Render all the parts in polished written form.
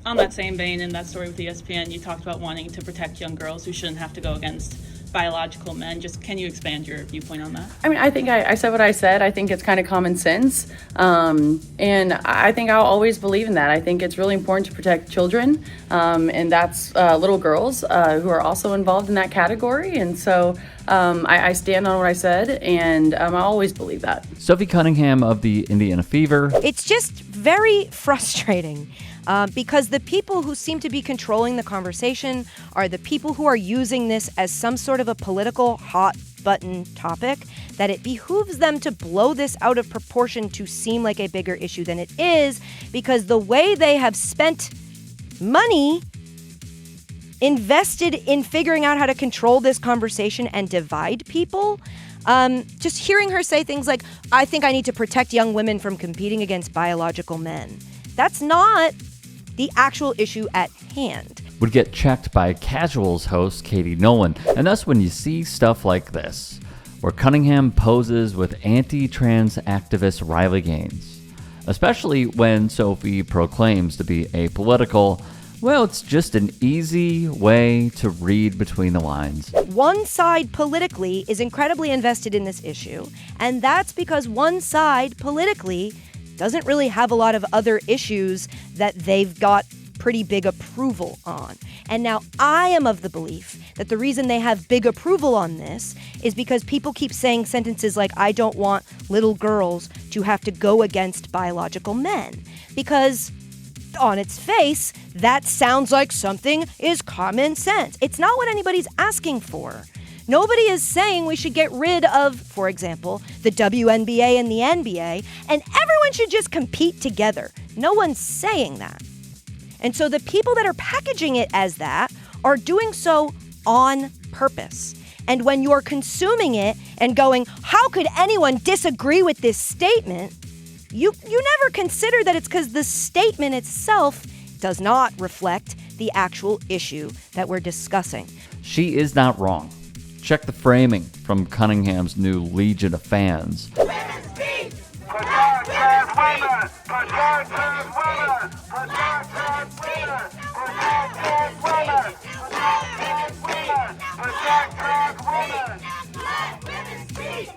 On that same vein, in that story with ESPN, you talked about wanting to protect young girls who shouldn't have to go against biological men. Just can you expand your viewpoint on that? I mean, I think I said what I said. I think it's kind of common sense. And I think I'll always believe in that. I think it's really important to protect children. And that's little girls who are also involved in that category. And so I stand on what I said, and I always believe that. Sophie Cunningham of the Indiana Fever. It's just very frustrating. Because the people who seem to be controlling the conversation are the people who are using this as some sort of a political hot button topic, that it behooves them to blow this out of proportion to seem like a bigger issue than it is, because the way they have spent money invested in figuring out how to control this conversation and divide people. Just hearing her say things like, I think I need to protect young women from competing against biological men. That's not the actual issue at hand. Would get checked by Casuals host Katie Nolan. And thus when you see stuff like this, where Cunningham poses with anti-trans activist Riley Gaines, especially when Sophie proclaims to be apolitical, well, it's just an easy way to read between the lines. One side politically is incredibly invested in this issue, and that's because one side politically doesn't really have a lot of other issues that they've got pretty big approval on. And now I am of the belief that the reason they have big approval on this is because people keep saying sentences like, I don't want little girls to have to go against biological men. Because on its face, that sounds like something is common sense. It's not what anybody's asking for. Nobody is saying we should get rid of, for example, the WNBA and the NBA, and everyone should just compete together. No one's saying that. And so the people that are packaging it as that are doing so on purpose. And when you're consuming it and going, how could anyone disagree with this statement? You never consider that it's because the statement itself does not reflect the actual issue that we're discussing. She is not wrong. Check the framing from Cunningham's new legion of fans. Women speak! Protect trans women! Protect trans women! Protect trans women! Protect trans women! Protect trans women! Protect trans women! Let women speak!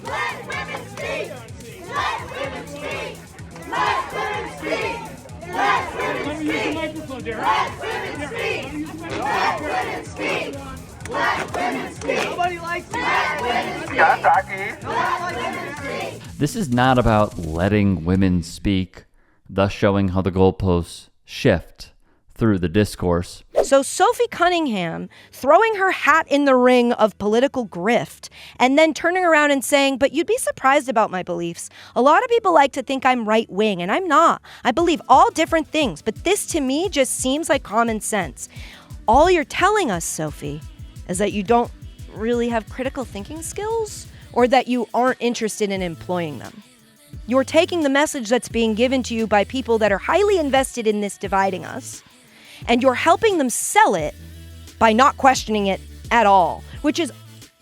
Let women speak! Let women speak! Let women speak! Let women speak! Let women speak! Let women speak! Let women speak! Nobody likes you! Let women speak! Let women speak! This is not about letting women speak, thus showing how the goalposts shift through the discourse. So Sophie Cunningham throwing her hat in the ring of political grift and then turning around and saying, but you'd be surprised about my beliefs. A lot of people like to think I'm right wing, and I'm not. I believe all different things, but this to me just seems like common sense. All you're telling us, Sophie, is that you don't really have critical thinking skills, or that you aren't interested in employing them. You're taking the message that's being given to you by people that are highly invested in this dividing us, and you're helping them sell it by not questioning it at all, which is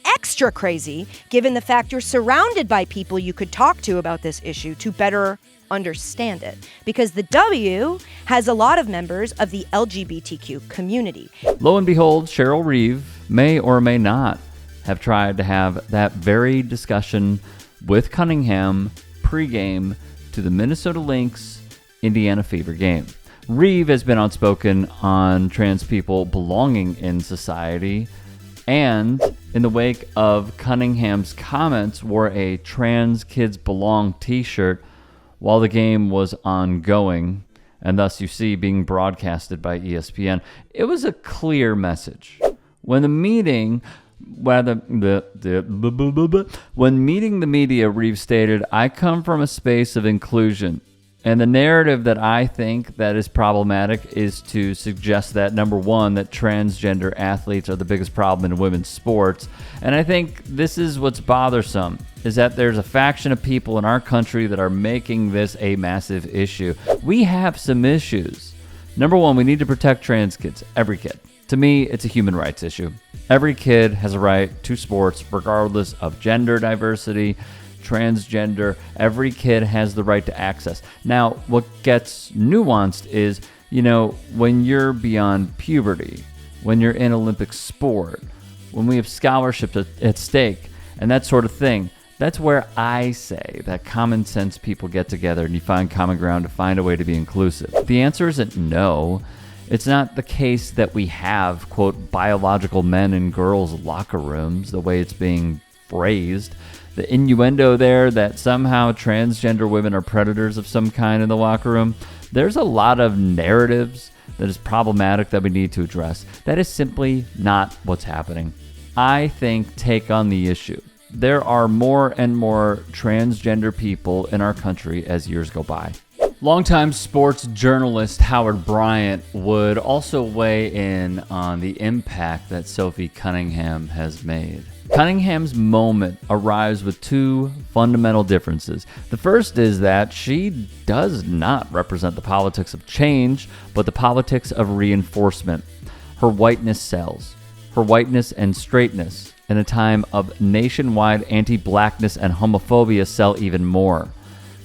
extra crazy given the fact you're surrounded by people you could talk to about this issue to better understand it, because the W has a lot of members of the LGBTQ community. Lo and behold, Cheryl Reeve may or may not have tried to have that very discussion with Cunningham pregame to the Minnesota Lynx Indiana Fever game. Reeve has been outspoken on trans people belonging in society, and in the wake of Cunningham's comments, wore a Trans Kids Belong t-shirt while the game was ongoing, and thus you see being broadcasted by ESPN. It was a clear message. When the meeting, when meeting the media, Reeve stated, I come from a space of inclusion. And the narrative that I think that is problematic is to suggest that, number one, that transgender athletes are the biggest problem in women's sports. And I think this is what's bothersome, is that there's a faction of people in our country that are making this a massive issue. We have some issues. Number one, we need to protect trans kids, every kid. To me, it's a human rights issue. Every kid has a right to sports, regardless of gender diversity, transgender. Every kid has the right to access. Now, what gets nuanced is You know, when you're beyond puberty, when you're in Olympic sport, when we have scholarships at stake, and that sort of thing, that's where I say that common sense people get together and you find common ground to find a way to be inclusive. The answer isn't no. It's not the case that we have, quote, biological men and girls locker rooms, the way it's being phrased. The innuendo there that somehow transgender women are predators of some kind in the locker room. There's a lot of narratives that is problematic that we need to address. That is simply not what's happening. I think take on the issue. There are more and more transgender people in our country as years go by. Longtime sports journalist Howard Bryant would also weigh in on the impact that Sophie Cunningham has made. Cunningham's moment arrives with two fundamental differences. The first is that she does not represent the politics of change, but the politics of reinforcement. Her whiteness sells. Her whiteness and straightness in a time of nationwide anti-blackness and homophobia sell even more.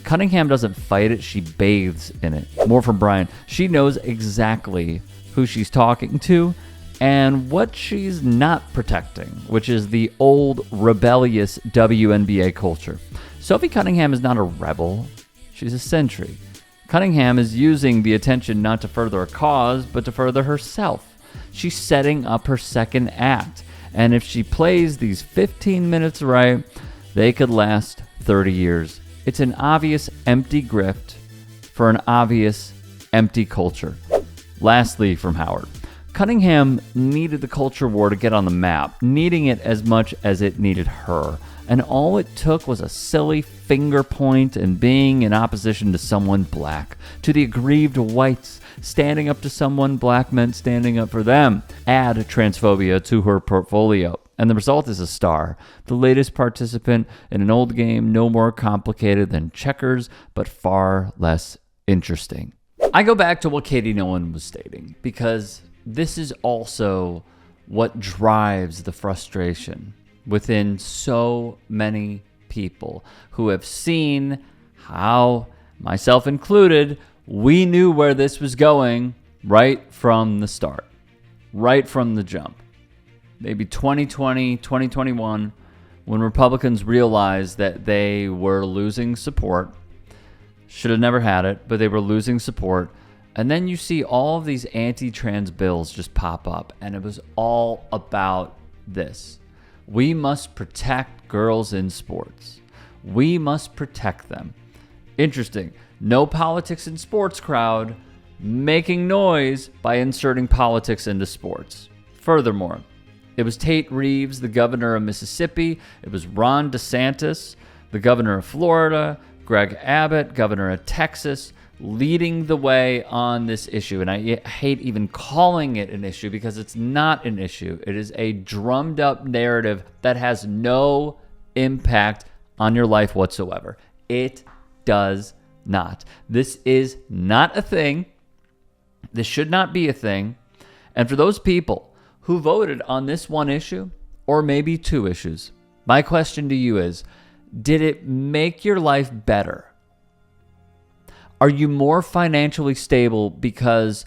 Cunningham doesn't fight it, she bathes in it. More from Brian. She knows exactly who she's talking to and what she's not protecting, which is the old rebellious WNBA culture. Sophie Cunningham is not a rebel, she's a sentry. Cunningham is using the attention not to further a cause, but to further herself. She's setting up her second act, and if she plays these 15 minutes right, they could last 30 years. It's an obvious empty grift for an obvious empty culture. Lastly, from Howard. Cunningham needed the culture war to get on the map, needing it as much as it needed her. And all it took was a silly finger point and being in opposition to someone black, to the aggrieved whites. Standing up to someone black meant standing up for them. Add transphobia to her portfolio. And the result is a star, the latest participant in an old game no more complicated than checkers, but far less interesting. I go back to what Katie Nolan was stating, because this is also what drives the frustration within so many people who have seen how, myself included, we knew where this was going right from the start, right from the jump. Maybe 2020, 2021, when Republicans realized that they were losing support. Should have never had it, but they were losing support. And then you see all of these anti-trans bills just pop up, and it was all about this. We must protect girls in sports. We must protect them. Interesting. No politics in sports crowd making noise by inserting politics into sports. Furthermore, it was Tate Reeves, the governor of Mississippi. It was Ron DeSantis, the governor of Florida. Greg Abbott, governor of Texas, leading the way on this issue. And I hate even calling it an issue because it's not an issue. It is a drummed up narrative that has no impact on your life whatsoever. It does not. This is not a thing. This should not be a thing. And for those people who voted on this one issue, or maybe two issues, my question to you is, did it make your life better? Are you more financially stable because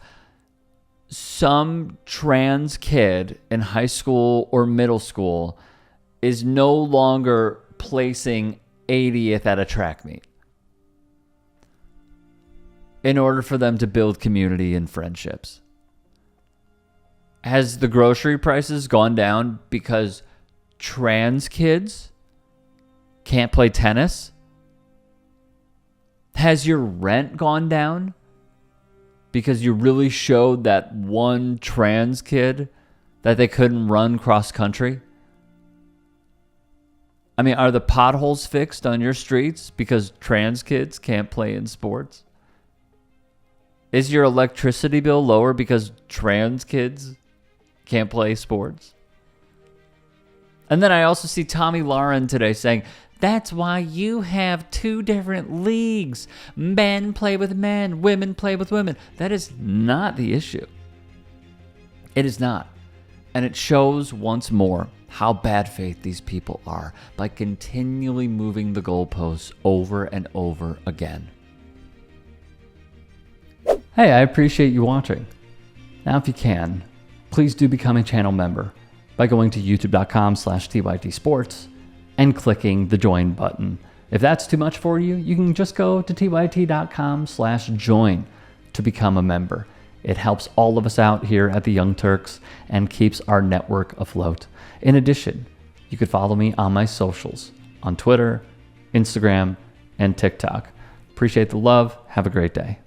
some trans kid in high school or middle school is no longer placing 80th at a track meet in order for them to build community and friendships? Has the grocery prices gone down because trans kids can't play tennis? Has your rent gone down because you really showed that one trans kid that they couldn't run cross country? I mean, are the potholes fixed on your streets because trans kids can't play in sports? Is your electricity bill lower because trans kids can't play sports? And then I also see Tommy Lauren today saying, that's why you have two different leagues. Men play with men, women play with women. That is not the issue. It is not. And it shows once more how bad faith these people are by continually moving the goalposts over and over again. Hey, I appreciate you watching. Now, if you can, please do become a channel member by going to youtube.com/tytsports and clicking the join button. If that's too much for you, you can just go to tyt.com/join to become a member. It helps all of us out here at the Young Turks and keeps our network afloat. In addition, you could follow me on my socials on Twitter, Instagram, and TikTok. Appreciate the love. Have a great day.